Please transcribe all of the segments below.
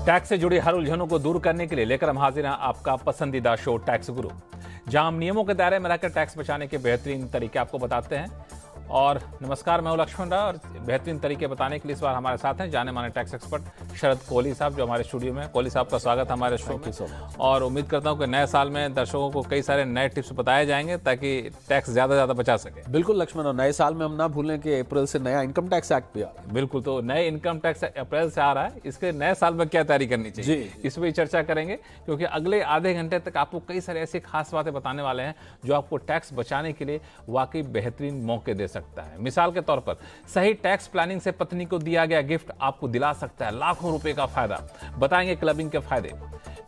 Tax से जुड़ी हर उलझनों को दूर करने के लिए लेकर हम हाजिर हैं आपका पसंदीदा शो टैक्स गुरु, जहां हम नियमों के दायरे में रहकर टैक्स बचाने के बेहतरीन तरीके आपको बताते हैं। और नमस्कार, मैं हूं लक्ष्मण राव और बेहतरीन तरीके बताने के लिए इस बार हमारे साथ हैं जाने माने टैक्स एक्सपर्ट शरद कोहली साहब, जो हमारे स्टूडियो में। कोहली साहब का स्वागत है हमारे शो में। और उम्मीद करता हूं कि नए साल में दर्शकों को कई सारे नए टिप्स बताए जाएंगे ताकि टैक्स ज़्यादा बचा सके। बिल्कुल लक्ष्मण, और नए साल में हम ना भूलें कि अप्रैल से नया इनकम टैक्स एक्ट भी आ रहा है। बिल्कुल, तो नए इनकम टैक्स अप्रैल से आ रहा है, इसके नए साल में क्या तैयारी करनी चाहिए इस पर चर्चा करेंगे, क्योंकि अगले आधे घंटे तक आपको कई सारे ऐसी खास बातें बताने वाले हैं जो आपको टैक्स बचाने के लिए वाकई बेहतरीन मौके दे सकता है। मिसाल के तौर पर सही टैक्स प्लानिंग से पत्नी को दिया गया गिफ्ट आपको दिला सकता है लाखों रुपए का फायदा। बताएंगे क्लबिंग के फायदे।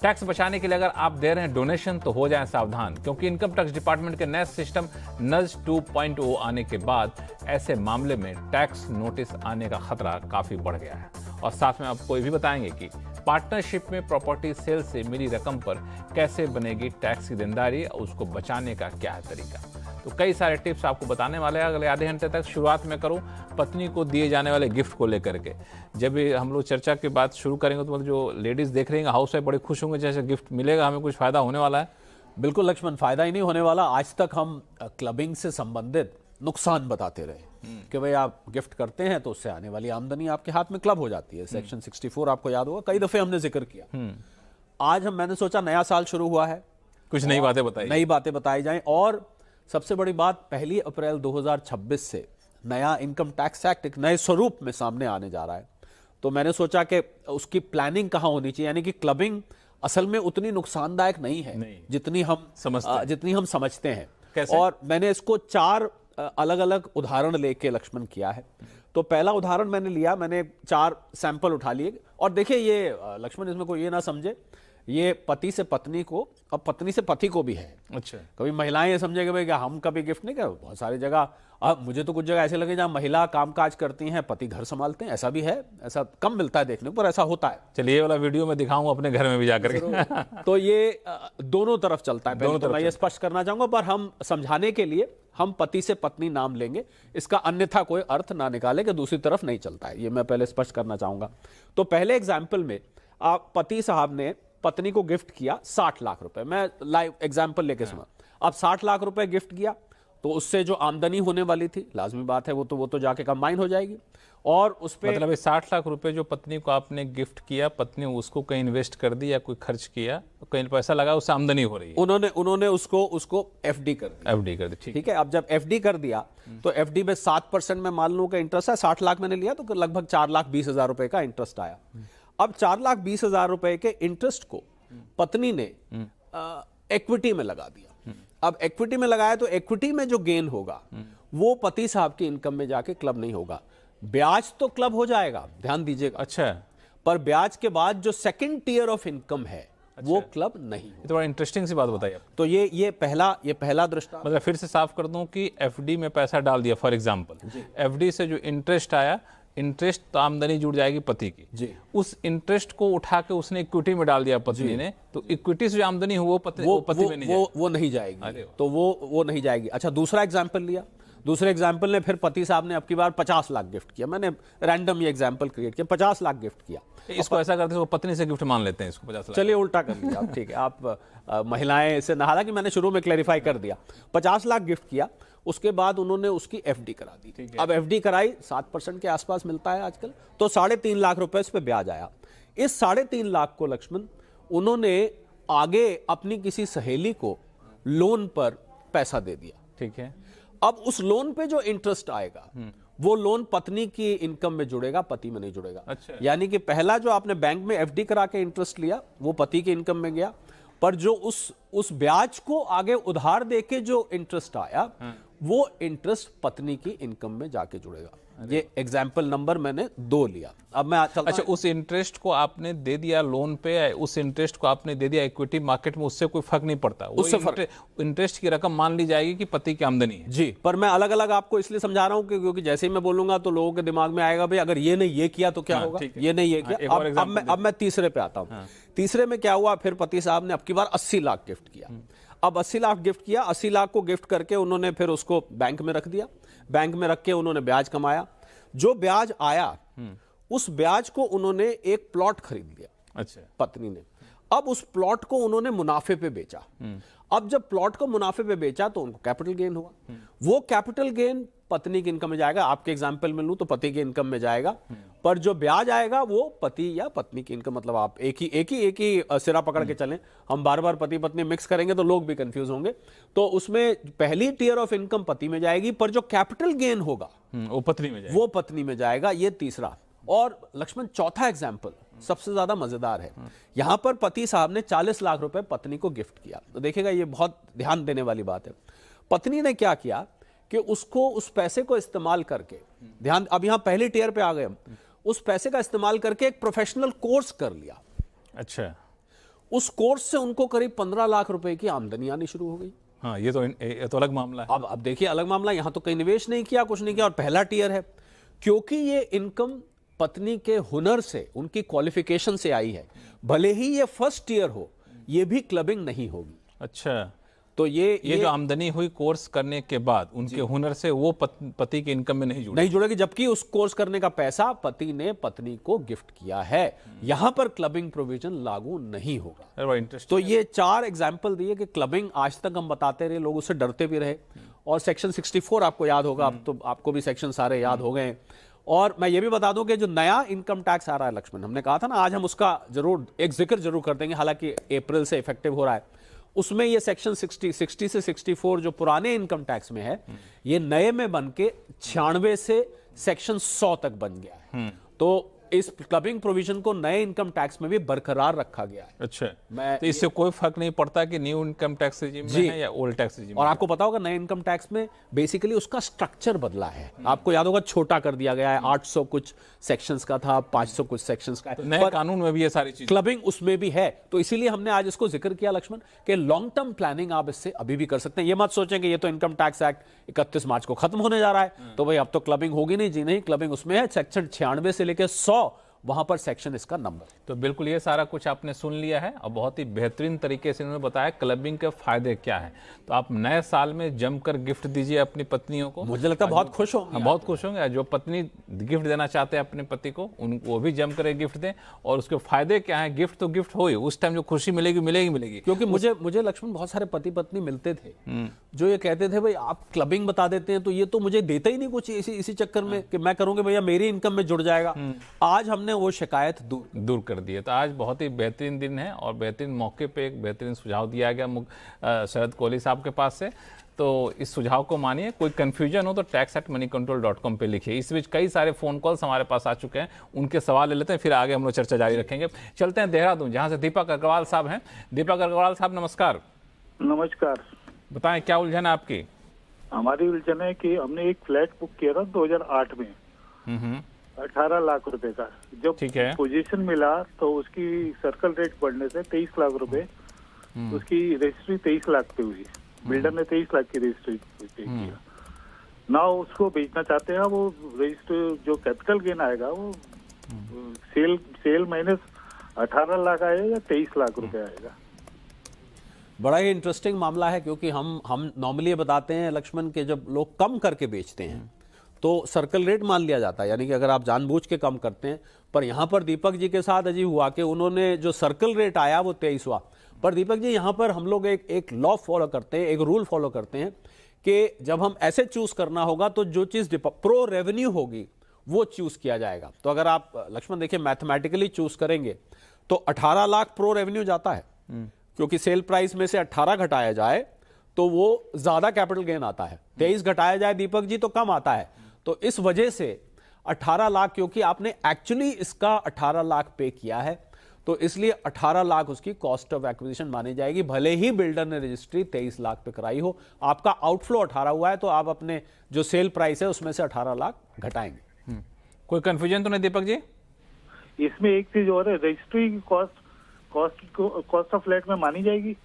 टैक्स बचाने के लिए अगर आप दे रहे हैं डोनेशन तो हो जाएं सावधान, क्योंकि इनकम टैक्स डिपार्टमेंट के नए सिस्टम नज 2.0 आने के बाद ऐसे मामले में टैक्स नोटिस आने का खतरा काफी बढ़ गया है। और साथ में आपको ये भी बताएंगे कि पार्टनरशिप में प्रॉपर्टी सेल से मिली रकम पर कैसे बनेगी टैक्स की देनदारी और उसको बचाने का क्या है तरीका। तो कई सारे टिप्स आपको बताने वाले हैं अगले आधे घंटे तक। शुरुआत में करूं पत्नी को दिए जाने वाले गिफ्ट को लेकर के। जब भी हम लोग चर्चा की बात शुरू करेंगे तो मतलब जो लेडीज़ देख रही हैं हाउस वाइफ बड़े खुश होंगे, जैसे गिफ्ट मिलेगा हमें कुछ फ़ायदा होने वाला है। बिल्कुल लक्ष्मण, फायदा ही नहीं होने वाला। आज तक हम क्लबिंग से संबंधित नुकसान बताते रहे कि भाई आप गिफ्ट करते हैं तो उससे आने वाली आमदनी आपके हाथ में क्लब हो जाती है। सेक्शन 64 आपको याद होगा, कई दफे हमने जिक्र किया। आज मैंने सोचा नया साल शुरू हुआ है, कुछ नई बातें बताई जाएं। और सबसे बड़ी बात, 1 अप्रैल 2026 से नया इनकम टैक्स एक्ट एक नए स्वरूप में सामने आने जा रहा है। तो मैंने सोचा कि उसकी प्लानिंग कहाँ होनी चाहिए, यानी कि क्लबिंग असल में उतनी नुकसानदायक नहीं है जितनी हम समझते हैं। कैसे? और मैंने इसको 4 अलग अलग उदाहरण लेके लक्ष्मण किया है। तो पहला उदाहरण मैंने 4 सैंपल उठा लिए। और देखिए ये लक्ष्मण, इसमें कोई ये ना समझे ये पति से पत्नी को और पत्नी से पति को भी है। अच्छा, कभी महिलाएं ये समझेंगे भाई कि हम कभी गिफ्ट नहीं कर। बहुत सारी जगह, अब मुझे तो कुछ जगह ऐसे लगे जहां महिला कामकाज करती हैं, पति घर संभालते हैं। ऐसा भी है, ऐसा कम मिलता है देखने पर, ऐसा होता है। चलिए ये वाला वीडियो मैं दिखाऊंगा अपने घर में भी जाकर के। तो ये दोनों तरफ चलता है। पहले तो मैं ये स्पष्ट करना चाहूंगा, पर हम समझाने के लिए हम पति से पत्नी नाम लेंगे, इसका अन्यथा कोई अर्थ ना निकाले कि दूसरी तरफ नहीं चलता है। ये मैं पहले स्पष्ट करना चाहूंगा। तो पहले एग्जाम्पल में आप पति साहब ने पत्नी को गिफ्ट किया 60 लाख रुपए। मैं लाइव एग्जाम्पल लेके सुना। अब 60 लाख रुपए गिफ्ट किया तो उससे जो आमदनी होने वाली थी, लाजमी बात है वो तो जाके कंबाइन हो जाएगी। और उस पे मतलब 60 लाख रुपए जो पत्नी को आपने गिफ्ट किया, पत्नी उसको कहीं इन्वेस्ट कर दी या कोई खर्च किया, कहीं पैसा लगा, उससे आमदनी हो रही है। उन्होंने उसको एफडी कर दी। ठीक है। अब जब एफडी कर दिया तो एफडी में 7% में मान लो का इंटरेस्ट है। 60 लाख मैंने लिया तो लगभग 4,20,000 रुपए का इंटरेस्ट आया। अब 4,20,000 रुपए के इंटरेस्ट को पत्नी ने इक्विटी में लगा दिया। अब इक्विटी में लगाया तो इक्विटी में जो गेन होगा वो पति साहब की इनकम में जाके क्लब नहीं होगा। ब्याज तो क्लब हो जाएगा, ध्यान दीजिएगा। अच्छा, पर ब्याज के बाद जो सेकंड टियर ऑफ इनकम है वो क्लब नहीं। ये तो बड़ा इंटरेस्टिंग सी बात बताई आप। तो ये पहला दृष्टांत। मतलब फिर से साफ कर दूं कि एफडी में पैसा डाल दिया, फॉर एग्जांपल एफडी से जो इंटरेस्ट आया, इंटरेस्ट तो आमदनी जुड़ जाएगी पति की जी। उस इंटरेस्ट को उठा के उसने इक्विटी में डाल दिया पत्नी ने, तो इक्विटी से जो आमदनी हो वो पति में नहीं जाएगी। तो वो नहीं जाएगी। अच्छा, दूसरा एग्जांपल लिया। दूसरे एग्जाम्पल में फिर पति साहब ने अब की बार 50 लाख गिफ्ट किया। मैंने रैंडम ये एग्जाम्पल क्रिएट किया, 50 लाख गिफ्ट किया। इसको ऐसा करते हैं पत्नी से गिफ्ट मान लेते हैं इसको 50 लाख। चलिए उल्टा कर लिया आप, ठीक है। आप महिलाएं इसे, हालांकि मैंने शुरू में क्लैरिफाई कर दिया। 50 लाख गिफ्ट किया, उसके बाद उन्होंने उसकी एफडी करा दी। अब एफडी कराई, 7% के आसपास मिलता है आजकल, तो 3.5 लाख रुपए इस पे ब्याज आया। इस 3.5 लाख को लक्ष्मण उन्होंने आगे अपनी किसी सहेली को लोन पर पैसा दे दिया। ठीक है। अब उस लोन पे जो इंटरेस्ट आएगा वो लोन पत्नी की इनकम में जुड़ेगा, पति में नहीं जुड़ेगा। अच्छा। यानी कि पहला जो आपने बैंक में एफडी करा के इंटरेस्ट लिया वो पति की इनकम में गया, पर जो उस ब्याज को आगे उधार देके जो इंटरेस्ट आया वो इंटरेस्ट पत्नी की इनकम में जाके जुड़ेगा। ये एग्जाम्पल नंबर मैंने 2 लिया। अब मैं चलता। अच्छा, उस इंटरेस्ट को आपने दे दिया लोन पे, उस इंटरेस्ट को आपने दे दिया इक्विटी मार्केट में, उससे कोई फर्क नहीं पड़ता। उससे इंटरेस्ट की रकम मान ली जाएगी कि पति की आमदनी है। जी, पर मैं अलग अलग आपको इसलिए समझा रहा हूं क्योंकि जैसे ही मैं बोलूंगा तो लोगों के दिमाग में आएगा भाई अगर ये नहीं ये किया तो क्या होगा, ये नहीं ये किया। अब मैं तीसरे पे आता हूं। तीसरे में क्या हुआ, फिर पति साहब ने अब की बार 80 लाख गिफ्ट किया। अब 80 लाख गिफ्ट किया, 80 लाख को गिफ्ट करके उन्होंने फिर उसको बैंक में रख दिया। बैंक में रख के उन्होंने ब्याज कमाया। जो ब्याज आया उस ब्याज को उन्होंने एक प्लॉट खरीद लिया। अच्छा। पत्नी ने। अब उस प्लॉट को उन्होंने मुनाफे पे बेचा। अब जब प्लॉट को मुनाफे पे बेचा तो उनको कैपिटल गेन हुआ। वो कैपिटल गेन पत्नी की इनकम में जाएगा। आपके एग्जाम्पल में लूं तो पति की इनकम में जाएगा, पर जो ब्याज आएगा वो पति या पत्नी की इनकम, मतलब आप एक ही सिरा पकड़ के चलें। हम बार बार पति पत्नी मिक्स करेंगे तो लोग भी कंफ्यूज होंगे। तो उसमें पहली टियर ऑफ इनकम पति में जाएगी, पर जो कैपिटल गेन होगा वो पत्नी में जाएगा। वो पत्नी में जाएगा। ये तीसरा। और लक्ष्मण, चौथा एग्जाम्पल सबसे ज्यादा मजेदार है। यहां पर पति साहब ने 40 लाख रुपए पत्नी को गिफ्ट किया। तो देखिएगा, ये बहुत ध्यान देने वाली बात है। पत्नी ने क्या किया कि उसको उस पैसे को इस्तेमाल करके, ध्यान, अब यहां पहली टियर पे आ गए हम, उस पैसे का इस्तेमाल करके एक प्रोफेशनल कोर्स कर लिया। अच्छा। उस कोर्स से उनको करीब 15 लाख रुपए की आमदनी आनी शुरू हो गई। हाँ, ये तो अलग मामला है। अब देखिए, अलग मामला। यहां तो कहीं निवेश नहीं किया, कुछ नहीं किया, और पहला टियर है। क्योंकि ये इनकम पत्नी के हुनर से, उनकी क्वालिफिकेशन से आई है, भले ही ये फर्स्ट टियर हो, ये भी क्लबिंग नहीं होगी। अच्छा। तो ये जो आमदनी हुई कोर्स करने के बाद उनके हुनर से, वो पति की इनकम में नहीं जुड़ेगी, जबकि उस कोर्स करने का पैसा पति ने पत्नी को गिफ्ट किया है। यहां पर क्लबिंग प्रोविजन लागू नहीं होगा। तो ये 4 एग्जाम्पल दिए कि क्लबिंग आज तक हम बताते रहे, लोग उससे डरते भी रहे। और सेक्शन 64 आपको याद होगा, अब तो आपको भी सेक्शन सारे याद हो गए। और मैं ये भी बता दूं कि जो नया इनकम टैक्स आ रहा है लक्ष्मण, हमने कहा था ना आज हम उसका जरूर एक जिक्र जरूर कर देंगे, हालांकि अप्रैल से इफेक्टिव हो रहा है। उसमें ये सेक्शन 60 से 64 जो पुराने इनकम टैक्स में है, ये नए में बन के 96 से सेक्शन 100 तक बन गया है। तो इस क्लबिंग प्रोविजन को नए इनकम टैक्स में भी बरकरार रखा गया है। अच्छा। तो इससे कोई फर्क नहीं पड़ता कि न्यू इनकम टैक्स रिजीम में है या ओल्ड टैक्स रिजीम में। और आपको पता होगा, नए इनकम टैक्स में बेसिकली उसका स्ट्रक्चर बदला है। आपको याद होगा, छोटा कर दिया गया है। 800 कुछ सेक्शंस का था, 500 कुछ सेक्शंस का है। तो नए कानून में भी ये सारी चीजें, क्लबिंग उसमें भी है। तो इसीलिए हमने आज इसको जिक्र किया लक्ष्मण, कि लॉन्ग टर्म प्लानिंग आप इससे अभी भी कर सकते हैं। ये मत सोचें कि ये तो इनकम टैक्स एक्ट 31 मार्च को खत्म होने जा रहा है, तो भाई अब तो क्लबिंग होगी नहीं। जी नहीं, क्लबिंग उसमें है। सेक्शन 96 से लेकर 100 वहां पर सेक्शन इसका नंबर। तो बिल्कुल ये सारा कुछ आपने सुन लिया है और बहुत ही बेहतरीन तरीके से इन्होंने बताया क्लबिंग के फायदे क्या है। तो आप नए साल में जमकर गिफ्ट दीजिए अपनी पत्नियों को। मुझे लगता है बहुत खुश होंगे। हाँ, बहुत खुश होंगे। जो पत्नी गिफ्ट देना चाहते हैं अपने पति को, उनको भी जमकर गिफ्ट दें। और उसके फायदे क्या है, गिफ्ट तो गिफ्ट हो ही, उस टाइम जो खुशी मिलेगी। क्योंकि मुझे लक्ष्मण बहुत सारे पति पत्नी मिलते थे जो ये कहते थे, भाई आप क्लबिंग बता देते हैं तो ये तो मुझे देता ही नहीं कुछ, इसी चक्कर में कि मैं करूंगा भैया मेरी इनकम में जुड़ जाएगा। आज हमने वो शिकायत दूर कर दिए। तो आज बहुत ही बेहतरीन दिन है और बेहतरीन मौके पे एक बेहतरीन सुझाव दिया गया शरद कोहली साहब के पास से। तो इस सुझाव को मानिए। कोई कंफ्यूजन हो तो tax@moneycontrol.com पे लिखिए। इस बीच कई सारे फोन कॉल्स हमारे पास आ चुके हैं, उनके सवाल ले लेते हैं, फिर आगे हम लोग चर्चा जारी रखेंगे। चलते हैं देहरादून, जहां से दीपक अग्रवाल साहब हैं। दीपक अग्रवाल साहब नमस्कार। नमस्कार। बताएं क्या उलझन है आपकी? हमारी उलझन है कि हमने एक फ्लैट बुक किया था 2008 में 18 लाख रुपए का। जब पोजीशन मिला तो उसकी सर्कल रेट बढ़ने से 23 लाख रुपए, उसकी रजिस्ट्री 23 लाख पे हुई। बिल्डर ने 23 लाख की रजिस्ट्री पे किया ना। उसको बेचना चाहते हैं। वो रजिस्ट्री जो कैपिटल गेन आएगा वो सेल माइनस 18 लाख आएगा या 23 लाख रुपए आएगा। बड़ा ही इंटरेस्टिंग मामला है, क्योंकि हम नॉर्मली बताते हैं लक्ष्मण के जब लोग कम करके बेचते हैं तो सर्कल रेट मान लिया जाता है, यानी कि अगर आप जानबूझ के कम करते हैं। पर यहां पर दीपक जी के साथ अजीब हुआ कि उन्होंने जो सर्कल रेट आया वो 23 हुआ। पर दीपक जी, यहां पर हम लोग एक लॉ फॉलो करते हैं, एक रूल फॉलो करते हैं कि जब हम ऐसे चूज करना होगा तो जो चीज प्रो रेवेन्यू होगी वो चूज किया जाएगा। तो अगर आप लक्ष्मण देखिए मैथमेटिकली चूज करेंगे तो 18 लाख प्रो रेवेन्यू जाता है, क्योंकि सेल प्राइस में से 18 घटाया जाए तो वो ज्यादा कैपिटल गेन आता है। 23 घटाया जाए दीपक जी तो कम आता है। तो इस वजह से 18 लाख, क्योंकि आपने एक्चुअली इसका 18 लाख पे किया है, तो इसलिए 18 लाख उसकी कॉस्ट ऑफ एक्विजिशन मानी जाएगी, भले ही बिल्डर ने रजिस्ट्री 23 लाख पे कराई हो। आपका आउटफ्लो 18 हुआ है तो आप अपने जो सेल प्राइस है उसमें से 18 लाख घटाएंगे। कोई कंफ्यूजन तो नहीं दीपक जी? इसमें एक चीज और है, रजिस्ट्री की कॉस्ट ऑफ फ्लैट में मानी जाएगी?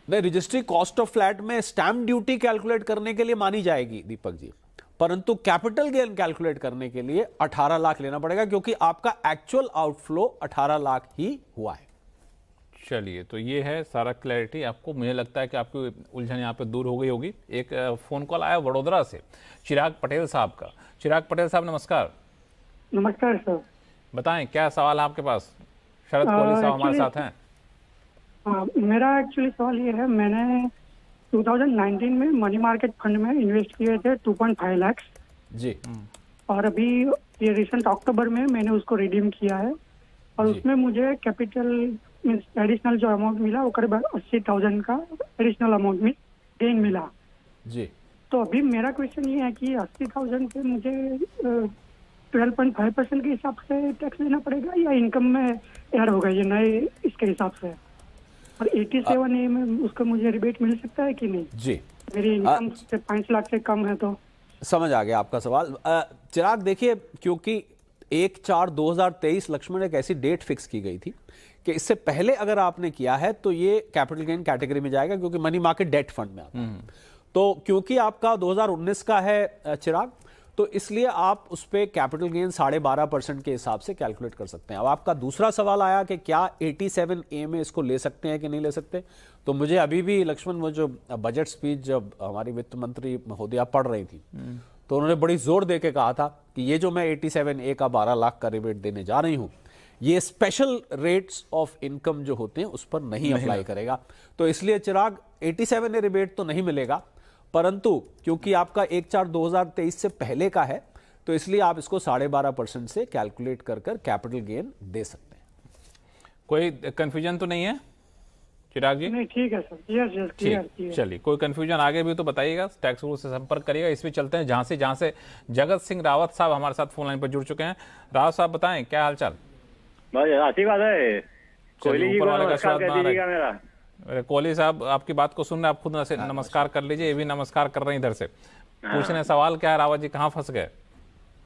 नहीं, रजिस्ट्री कॉस्ट ऑफ फ्लैट में स्टैंप ड्यूटी कैलकुलेट करने के लिए मानी जाएगी दीपक जी, परंतु कैपिटल गेन कैलकुलेट करने के लिए 18 लाख लेना पड़ेगा, क्योंकि आपका एक्चुअल आउटफ्लो 18 लाख ही हुआ है। चलिए, तो ये है सारा क्लैरिटी आपको। मुझे लगता है कि आपकी उलझन यहाँ पे दूर हो गई होगी। एक फोन कॉल आया वडोदरा से, चिराग पटेल साहब का। चिराग पटेल साहब नमस्कार। नमस्कार सर। बताएं क्या सवाल है आपके पास? शरद कोहली साहब हमारे साथ हैं। मेरा एक्चुअली सवाल ये है, मैंने 2019 में मनी मार्केट फंड में इन्वेस्ट किए थे 2.5 लाख जी, और अभी ये रिसेंट अक्टूबर में मैंने उसको रिडीम किया है और उसमें मुझे कैपिटल मींस एडिशनल जो अमाउंट मिला वो करीब 80,000 का एडिशनल अमाउंट में गेन मिला जी। तो अभी मेरा क्वेश्चन ये है कि 80,000 से मुझे 12.5% के हिसाब से टैक्स देना पड़ेगा या इनकम में ऐड होगा ये नए इसके हिसाब से, और 87A में उसका मुझे रिबेट मिल सकता है कि नहीं? जी, मेरी इनकम से 5 लाख से कम है तो। समझ आ गया आपका सवाल। चिराग देखिए, क्योंकि 1/4/2023 लक्ष्मण एक ऐसी डेट फिक्स की गई थी कि इससे पहले अगर आपने किया है तो ये कैपिटल गेन कैटेगरी में जाएगा, क्योंकि मनी मार्केट डेट फंड में आता है। तो क्योंकि आपका 2019 का है चिराग, तो इसलिए आप उस पर कैपिटल गेन 12.5% के हिसाब से कैलकुलेट कर सकते हैं। अब आपका दूसरा सवाल आया कि क्या 87A में इसको ले सकते हैं कि नहीं ले सकते, तो मुझे अभी भी लक्ष्मण वो जो बजट स्पीच जब हमारी वित्त मंत्री महोदया पढ़ रही थी तो उन्होंने बड़ी जोर दे के कहा था कि ये जो मैं 87A का 12 लाख का रिबेट देने जा रही हूं, ये स्पेशल रेट्स ऑफ इनकम जो होते हैं उस पर नहीं अप्लाई करेगा। तो इसलिए चिराग 87A रिबेट तो नहीं मिलेगा, परंतु क्योंकि आपका 1/4/2023 से पहले का है तो इसलिए आप इसको 12.5% से कैलकुलेट कर कैपिटल गेन दे सकते हैं। कोई कंफ्यूजन तो नहीं है चिराग जी? नहीं, ठीक है सर, यस क्लियर। चलिए, कोई कंफ्यूजन आगे भी तो बताइएगा, टैक्स गुरु से संपर्क करिएगा। इस पे चलते हैं जहां से जगत सिंह रावत साहब हमारे साथ फोन लाइन पर जुड़ चुके हैं। रावत साहब बताएं क्या हालचाल? भाई अच्छी बात है, कोहली जी को नमस्कार कह दीजिएगा मेरा। अरे कोहली साहब आपकी बात को सुन रहे, आप खुद नमस्कार कर लीजिए, ये भी नमस्कार कर रहे हैं इधर से। पूछने सवाल क्या है रावत जी, कहाँ फंस गए?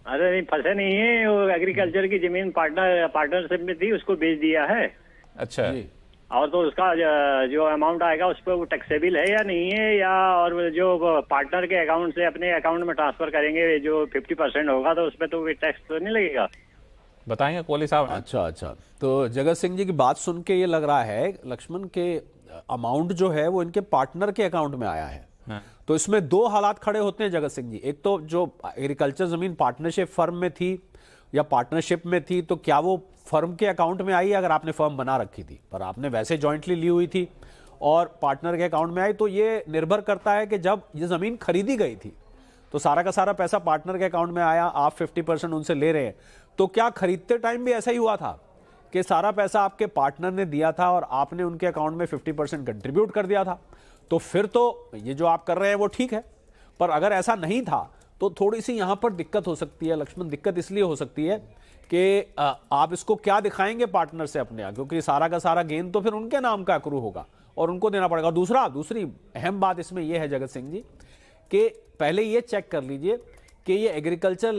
अरे नहीं, फंसे नहीं है, वो एग्रीकल्चर की जमीन पार्टनरशिप में थी, उसको बेच दिया है। अच्छा, और तो उसका जो अमाउंट आएगा उस पर वो टैक्सेबल है या नहीं है, या और जो पार्टनर के अकाउंट से अपने अकाउंट में ट्रांसफर करेंगे जो 50% होगा तो उस पर तो टैक्स तो नहीं लगेगा? बताएंगे कोहली साहब। अच्छा, तो जगत सिंह जी की बात सुन के ये लग रहा है लक्ष्मण के अमाउंट जो है वो इनके पार्टनर के अकाउंट में आया है। तो इसमें दो हालात खड़े होते हैं जगत सिंह जी। एक तो जो एग्रीकल्चर जमीन पार्टनरशिप फर्म में थी या पार्टनरशिप में थी तो क्या वो फर्म के अकाउंट में आई, अगर आपने फर्म बना रखी थी पर आपने वैसे जॉइंटली ली हुई थी और पार्टनर के अकाउंट में आई, तो ये निर्भर करता है कि जब ये जमीन खरीदी गई थी तो सारा का सारा पैसा पार्टनर के अकाउंट में आया, आप 50% उनसे ले रहे हैं, तो क्या खरीदते टाइम भी ऐसा ही हुआ था कि सारा पैसा आपके पार्टनर ने दिया था और आपने उनके अकाउंट में 50% कंट्रीब्यूट कर दिया था? तो फिर तो ये जो आप कर रहे हैं वो ठीक है, पर अगर ऐसा नहीं था तो थोड़ी सी यहां पर दिक्कत हो सकती है लक्ष्मण। दिक्कत इसलिए हो सकती है कि आप इसको क्या दिखाएंगे पार्टनर से अपने यहाँ, क्योंकि सारा का सारा गेन तो फिर उनके नाम का अक्रू होगा और उनको देना पड़ेगा। दूसरी अहम बात इसमें यह है जगत सिंह जी कि पहले ये चेक कर लीजिए कि ये एग्रीकल्चर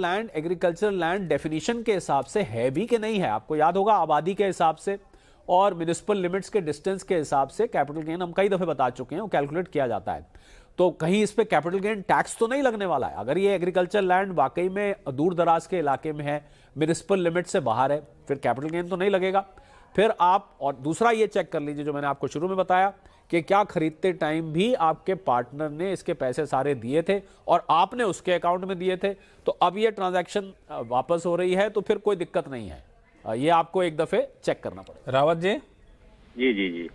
लैंड डेफिनेशन के हिसाब से है भी कि नहीं है। आपको याद होगा आबादी के हिसाब से और म्युनिसिपल लिमिट्स के डिस्टेंस के हिसाब से कैपिटल गेन हम कई दफे बता चुके हैं, वो कैलकुलेट किया जाता है। तो कहीं इस पे कैपिटल गेन टैक्स तो नहीं लगने वाला है। अगर ये एग्रीकल्चर लैंड वाकई में दूर दराज के इलाके में है, म्युनिसिपल लिमिट से बाहर है, फिर कैपिटल गेन तो नहीं लगेगा। फिर आप और दूसरा ये चेक कर लीजिए जो मैंने आपको शुरू में बताया कि क्या खरीदते टाइम भी आपके पार्टनर ने इसके पैसे सारे दिए थे और आपने उसके अकाउंट में दिए थे, तो अब ये ट्रांजैक्शन वापस हो रही है तो फिर कोई दिक्कत नहीं है। ये आपको एक दफे चेक करना पड़ेगा। रावत जी जी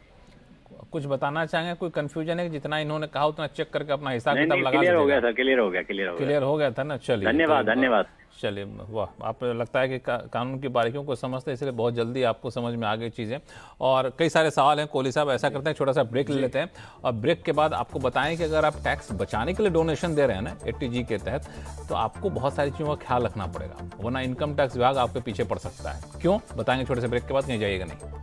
कुछ बताना चाहेंगे? कोई कंफ्यूजन है? जितना इन्होंने कहा उतना चेक करके अपना हिसाब किताब लगा क्लियर हो गया सर, क्लियर हो गया था ना। चलिए, धन्यवाद। चलिए, वाह, आप लगता है कि कानून की बारीकियों को समझते हैं, इसलिए बहुत जल्दी आपको समझ में आ गई चीज़ें। और कई सारे सवाल हैं कोहली साहब, ऐसा करते हैं छोटा सा ब्रेक ले लेते हैं और ब्रेक के बाद आपको बताएं कि अगर आप टैक्स बचाने के लिए डोनेशन दे रहे हैं ना 80G के तहत, तो आपको बहुत सारी चीज़ों का ख्याल रखना पड़ेगा, वरना इनकम टैक्स विभाग आपके पीछे पड़ सकता है। क्यों, बताएंगे छोटे से ब्रेक के बाद, कहीं जाइएगा नहीं।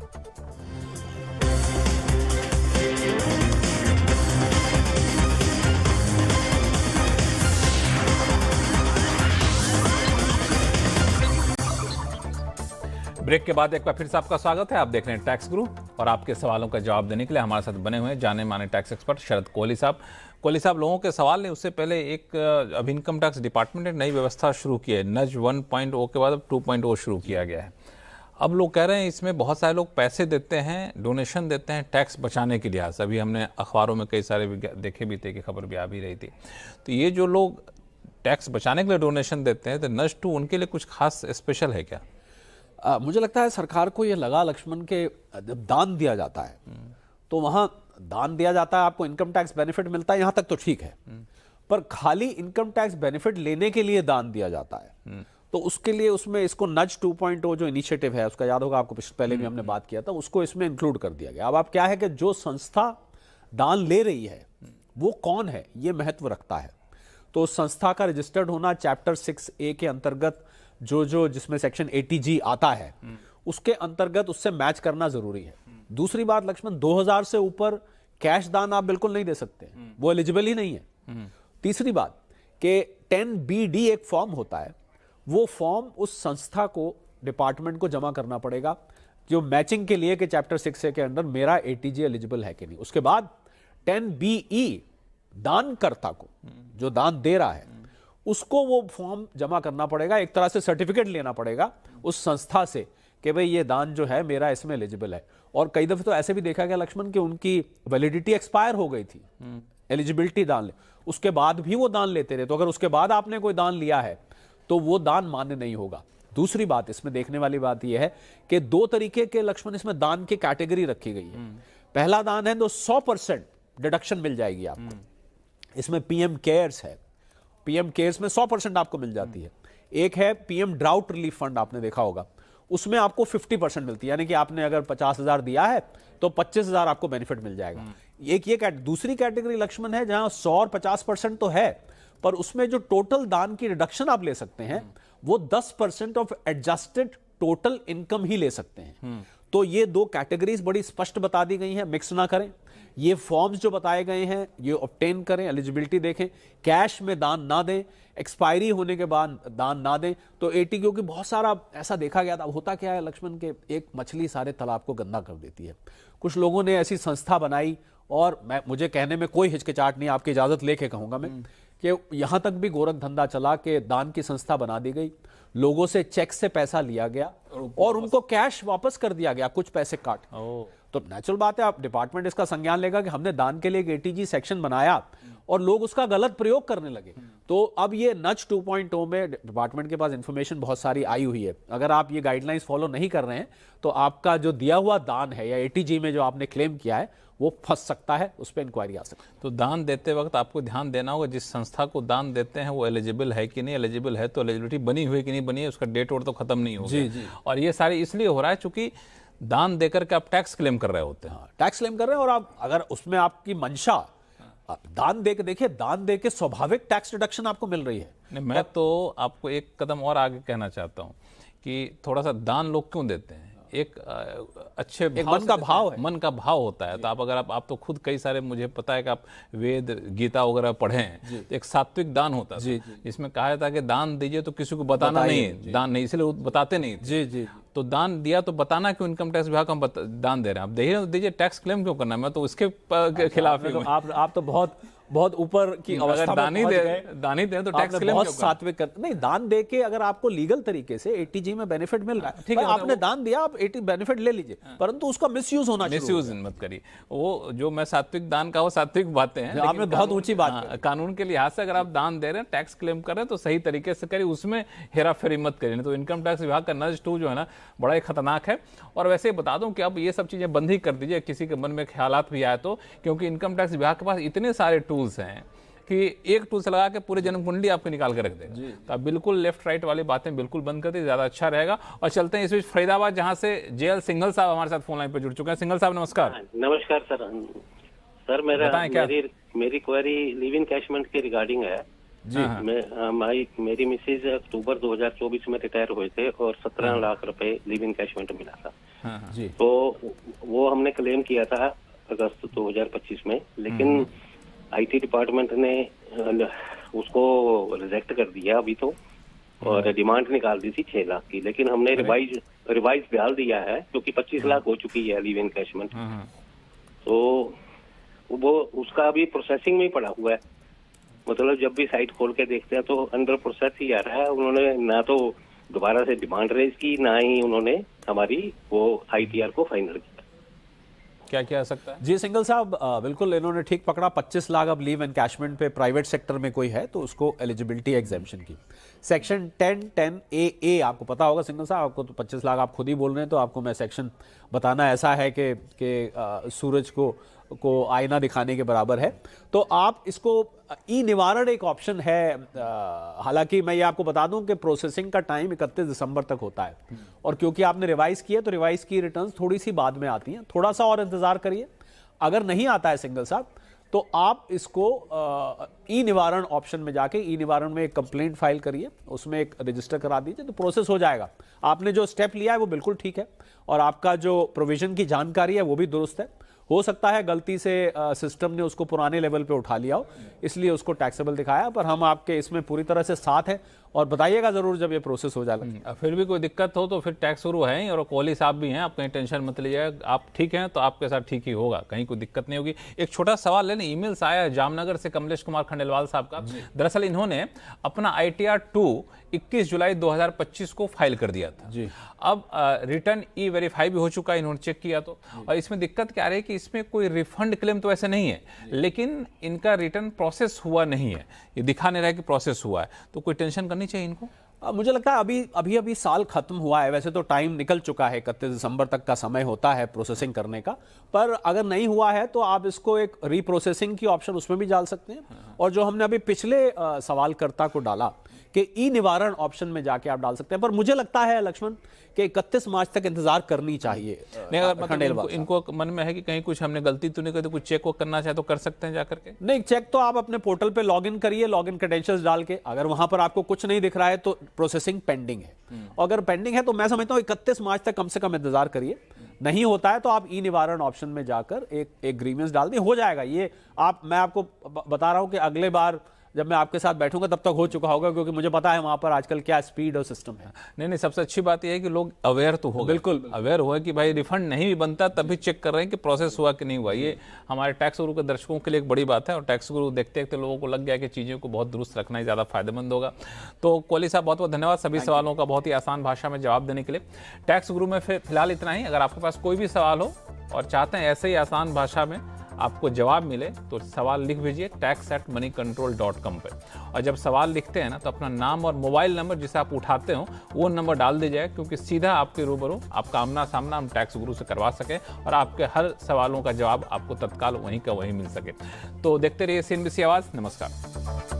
ब्रेक के बाद एक बार फिर से आपका स्वागत है। आप देख रहे हैं टैक्स गुरु और आपके सवालों का जवाब देने के लिए हमारे साथ बने हुए हैं जाने माने टैक्स एक्सपर्ट शरद कोहली साहब। कोहली साहब, लोगों के सवाल ने उससे पहले एक अब इनकम टैक्स डिपार्टमेंट ने नई व्यवस्था शुरू की है, नज 1.0 के बाद अब 2.0 शुरू किया गया है। अब लोग कह रहे हैं इसमें बहुत सारे लोग पैसे देते हैं, डोनेशन देते हैं टैक्स बचाने के लिहाज। अभी हमने अखबारों में कई सारे देखे भी थे कि खबर भी आ भी रही थी। तो ये जो लोग टैक्स बचाने के लिए डोनेशन देते हैं तो नज 2 उनके लिए कुछ खास स्पेशल है क्या? मुझे लगता है सरकार को ये लगा लक्ष्मण के जब दान दिया जाता है तो वहां दान दिया जाता है, आपको इनकम टैक्स बेनिफिट मिलता है, यहां तक तो ठीक है, पर खाली इनकम टैक्स बेनिफिट लेने के लिए दान दिया जाता है तो उसके लिए उसमें इसको नज 2.0 जो इनिशिएटिव है उसका याद होगा आपको, पहले भी हमने बात किया था, उसको इसमें इंक्लूड कर दिया गया। अब आप क्या है कि जो संस्था दान ले रही है वो कौन है ये महत्व रखता है। तो उस संस्था का रजिस्टर्ड होना चैप्टर 6A के अंतर्गत जो जिसमें सेक्शन 80G आता है उसके अंतर्गत उससे मैच करना जरूरी है। दूसरी बात लक्ष्मण, 2000 से ऊपर कैश दान आप बिल्कुल नहीं दे सकते, वो एलिजिबल ही नहीं है। तीसरी बात कि 10BD एक फॉर्म होता है, वो फॉर्म उस संस्था को डिपार्टमेंट को जमा करना पड़ेगा जो मैचिंग के लिए कि चैप्टर 6A के अंदर मेरा ATG एलिजिबल है कि नहीं। उसके बाद 10BE दानकर्ता को जो दान दे रहा है उसको वो फॉर्म जमा करना पड़ेगा, एक तरह से सर्टिफिकेट लेना पड़ेगा उस संस्था से कि भाई ये दान जो है मेरा इसमें एलिजिबल है। और कई दफे तो ऐसे भी देखा गया लक्ष्मण कि उनकी वैलिडिटी एक्सपायर हो गई थी, एलिजिबिलिटी दान ले, उसके बाद भी वो दान लेते रहे, तो अगर उसके बाद आपने कोई दान लिया है तो वो दान मान्य नहीं होगा। दूसरी बात इसमें देखने वाली बात यह है कि 2 तरीके के लक्ष्मण इसमें दान की कैटेगरी रखी गई है। पहला दान है तो 100% डिडक्शन मिल जाएगी आपको, इसमें पीएम केयर्स है, पीएम केयर्स में 100% आपको मिल जाती है। एक है पीएम ड्राउट रिलीफ फंड, आपने देखा होगा, उसमें आपको 50% मिलती है, यानी कि आपने अगर 50,000 दिया है तो 25,000 आपको बेनिफिट मिल जाएगा। ये दूसरी कैटेगरी लक्ष्मण है जहां 100 और 50% तो है, पर उसमें जो टोटल दान की रिडक्शन आप ले सकते हैं वो 10% ऑफ एडजस्टेड टोटल इनकम ही ले सकते हैं। तो ये 2 कैटेगरीज बड़ी स्पष्ट बता दी गई हैं, मिक्स ना करें। ये फॉर्म्स जो बताए गए हैं ये ऑब्टेन करें, एलिजिबिलिटी देखें, कैश में दान ना दें, एक्सपायरी होने के बाद दान ना दें। तो AT क्योंकि बहुत सारा ऐसा देखा गया था, होता क्या है लक्ष्मण के एक मछली सारे तालाब को गंदा कर देती है। कुछ लोगों ने ऐसी संस्था बनाई और मुझे कहने में कोई हिचकिचाहट नहीं, आपकी इजाजत लेके कहूंगा मैं कि यहां तक भी गोरख धंधा चला कि दान की संस्था बना दी गई, लोगों से चेक से पैसा लिया गया और उनको कैश वापस कर दिया गया, कुछ पैसे काट। तो नेचुरल बात है, आप डिपार्टमेंट इसका संज्ञान लेगा कि हमने दान के लिए एक ATG सेक्शन बनाया और लोग उसका गलत प्रयोग करने लगे। तो अब ये नज 2.0 में डिपार्टमेंट के पास इंफॉर्मेशन बहुत सारी आई हुई है, अगर आप ये गाइडलाइंस फॉलो नहीं कर रहे हैं तो आपका जो दिया हुआ दान है या ATG में जो आपने क्लेम किया है वो फंस सकता है, उस पर इंक्वायरी आ सकती है। तो दान देते वक्त आपको ध्यान देना होगा जिस संस्था को दान देते हैं वो एलिजिबल है कि नहीं, एलिजिबल है तो एलिजिबिलिटी बनी हुई कि नहीं बनी है, उसका डेट और तो खत्म नहीं होगा। जी जी। और ये सारे इसलिए हो रहा है चूंकि दान देकर के आप टैक्स क्लेम कर रहे होते हैं। टैक्स क्लेम कर रहे हैं और आप अगर उसमें आपकी मंशा, आप दान दे के देखिए, दान दे के स्वाभाविक टैक्स रिडक्शन आपको मिल रही है। नहीं, मैं तो आपको एक कदम और आगे कहना चाहता हूं कि थोड़ा सा दान लोग क्यों देते हैं, एक अच्छे एक मन का भाव है, मन का भाव होता है। तो आप अगर आप तो खुद कई सारे, मुझे पता है कि आप वेद गीता वगैरह पढ़े हैं, तो एक सात्विक दान होता है इसमें कहा जाता है कि दान दीजिए तो किसी को बताना नहीं, दान नहीं, इसलिए बताते नहीं। जी जी। तो दान दिया तो बताना क्यों, इनकम टैक्स विभाग को हम दान दे रहे हैं, आप दीजिए, टैक्स क्लेम क्यों करना है, मैं तो उसके खिलाफ हूं। आप तो बहुत ऊपर की अवस्था में दानी दे तो टैक्स क्लेम बहुत सात्विक कर नहीं, दान दे के अगर आपको लीगल तरीके से ATG में बेनिफिट मिल रहा है, ठीक है, आपने दान दिया, आप AT बेनिफिट ले लीजिए, परंतु उसका मिसयूज होना चाहिए। मिसयूज मत करिए। वो जो मैं सात्विक दान का, वो सात्विक बातें हैं, आपने बहुत ऊंची बात, कानून के लिहाज से अगर आप दान दे रहे हैं, टैक्स क्लेम कर रहे हैं तो सही तरीके से करिए, उसमें हेरा फेरी मत करिए। तो इनकम टैक्स विभाग का नज 2 जो है ना बड़ा ही खतरनाक है। और वैसे ही बता दूं कि अब ये सब चीजें बंद ही कर दीजिए, किसी के मन में ख्यालात भी आए तो, क्योंकि इनकम टैक्स विभाग के पास इतने सारे टूल्स हैं कि एक टूल से लगा के पूरे जन्म कुंडली आपको निकाल के रख देगा। तो आप बिल्कुल लेफ्ट राइट वाली बातें बिल्कुल बंद कर दी, ज्यादा अच्छा रहेगा। और चलते हैं इस बीच फरीदाबाद, जहां से JL सिंघल साहब हमारे साथ फोन लाइन पर जुड़ चुके हैं। सिंघल साहब नमस्कार। नमस्कार सर, मेरी क्वेरी लिव इन कैशमेंट के रिगार्डिंग है जी। मेरी मिसेज अक्टूबर 2024 में रिटायर हुए थे और 17 लाख रुपए लिव इन कैशमेंट मिला था जी। तो वो हमने क्लेम किया था अगस्त 2025 में, लेकिन IT डिपार्टमेंट ने उसको रिजेक्ट कर दिया अभी तो, और डिमांड निकाल दी थी 6 लाख की, लेकिन हमने रिवाइज डाल दिया है क्योंकि 25 लाख हो चुकी है लिव इन कैशमेंट। तो वो उसका अभी प्रोसेसिंग में ही पड़ा हुआ है, मतलब जब भी साइट खोल के देखते हैं तो अंडर प्रोसेस ही आ रहा है। उन्होंने ना तो दोबारा से डिमांड रेज की, ना ही उन्होंने हमारी वो ITR को फाइनल किया। क्या किया जा सकता है? जी सिंघल साहब, बिल्कुल इन्होंने ठीक पकड़ा। 25 लाख अब लीव एनकैशमेंट पे प्राइवेट सेक्टर में कोई है तो उसको एलिजिबिलिटी एग्जेम्पशन की सेक्शन 10(10)(a) आपको पता होगा सिंघल साहब, आपको तो 25 लाख आप खुद ही बोल रहे हैं तो आपको मैं सेक्शन बताना ऐसा है कि सूरज को आईना दिखाने के बराबर है। तो आप इसको ई निवारण एक ऑप्शन है। हालांकि मैं ये आपको बता दूं कि प्रोसेसिंग का टाइम 31 दिसंबर तक होता है और क्योंकि आपने रिवाइज किया तो रिवाइज की रिटर्न्स थोड़ी सी बाद में आती हैं, थोड़ा सा और इंतजार करिए। अगर नहीं आता है सिंघल साहब तो आप इसको ई निवारण ऑप्शन में जाके ई निवारण में एक कंप्लेंट फाइल करिए, उसमें एक रजिस्टर करा दीजिए तो प्रोसेस हो जाएगा। आपने जो स्टेप लिया है वो बिल्कुल ठीक है और आपका जो प्रोविजन की जानकारी है वो भी दुरुस्त है। हो सकता है गलती से सिस्टम ने उसको पुराने लेवल पे उठा लिया हो, इसलिए उसको टैक्सेबल दिखाया, पर हम आपके इसमें पूरी तरह से साथ हैं और बताइएगा जरूर जब ये प्रोसेस हो जाएगा। फिर भी कोई दिक्कत हो तो फिर टैक्स शुरू है ही और कोहली साहब भी हैं, आप कहीं टेंशन मत लीजिए। आप ठीक हैं तो आपके साथ ठीक ही होगा, कहीं कोई दिक्कत नहीं होगी। एक छोटा सवाल लेने, ईमेल्स आया है जामनगर से कमलेश कुमार खंडेलवाल साहब का। दरअसल इन्होंने अपना ITR 2 21 जुलाई 2025 को फाइल कर दिया था जी। अब रिटर्न ई वेरीफाई भी हो चुका है, इन्होंने चेक किया तो, और इसमें दिक्कत क्या रही कि इसमें कोई रिफंड क्लेम तो ऐसे नहीं है, लेकिन इनका रिटर्न प्रोसेस हुआ नहीं है, ये दिखा नहीं रहा है कि प्रोसेस हुआ है। तो कोई टेंशन करनी चाहिए इनको? मुझे लगता है अभी साल खत्म हुआ है, वैसे तो टाइम निकल चुका है, 31 दिसंबर तक का समय होता है प्रोसेसिंग करने का, पर अगर नहीं हुआ है तो आप इसको एक रीप्रोसेसिंग की ऑप्शन उसमें भी डाल सकते हैं। और जो हमने अभी पिछले सवालकर्ता को डाला कि ई निवारण ऑप्शन में जाके आप डाल सकते हैं, पर मुझे लगता है लक्ष्मण कि 31 मार्च तक इंतजार करनी चाहिए। नहीं, अगर मतलब इनको मन में है कि कहीं कुछ हमने गलती तो नहीं की, तो कुछ चेक वर्क करना चाहे तो कर सकते हैं जाकर के। नहीं, चेक तो आप अपने पोर्टल पे लॉगिन करिए, लॉगिन क्रेडेंशियल्स डाल के, अगर वहां पर आपको कुछ नहीं दिख रहा है तो प्रोसेसिंग पेंडिंग है। अगर पेंडिंग है तो मैं समझता हूं 31 मार्च तक कम से कम इंतजार करिए। नहीं होता है तो आप ई निवारण ऑप्शन में जाकर एक ग्रीवेंस डाल दें, हो जाएगा ये। मैं आपको बता रहा हूं कि अगले बार जब मैं आपके साथ बैठूंगा तब तक हो चुका होगा, क्योंकि मुझे पता है वहां पर आजकल क्या स्पीड और सिस्टम है। नहीं, सबसे अच्छी बात यह है कि लोग अवेयर तो हो, बिल्कुल अवेयर हुआ कि भाई रिफंड नहीं भी बनता तब भी चेक कर रहे हैं कि प्रोसेस हुआ कि नहीं हुआ। ये हमारे टैक्स गुरु के दर्शकों के लिए एक बड़ी बात है, और टैक्स गुरु देखते देखते लोगों को लग गया कि चीज़ों को बहुत दुरुस्त रखना ही ज़्यादा फायदेमंद होगा। तो कोहली साहब बहुत बहुत धन्यवाद सभी सवालों का बहुत ही आसान भाषा में जवाब देने के लिए। टैक्स गुरु में फिलहाल इतना ही। अगर आपके पास कोई भी सवाल हो और चाहते हैं ऐसे ही आसान भाषा में आपको जवाब मिले तो सवाल लिख भेजिए tax@moneycontrol.com पे, और जब सवाल लिखते हैं ना तो अपना नाम और मोबाइल नंबर जिसे आप उठाते हो वो नंबर डाल दीजिए, क्योंकि सीधा आपके रूबरू आपका आमना सामना हम टैक्स गुरु से करवा सकें और आपके हर सवालों का जवाब आपको तत्काल वहीं का वहीं मिल सके। तो देखते रहिए CNBC आवाज़। नमस्कार।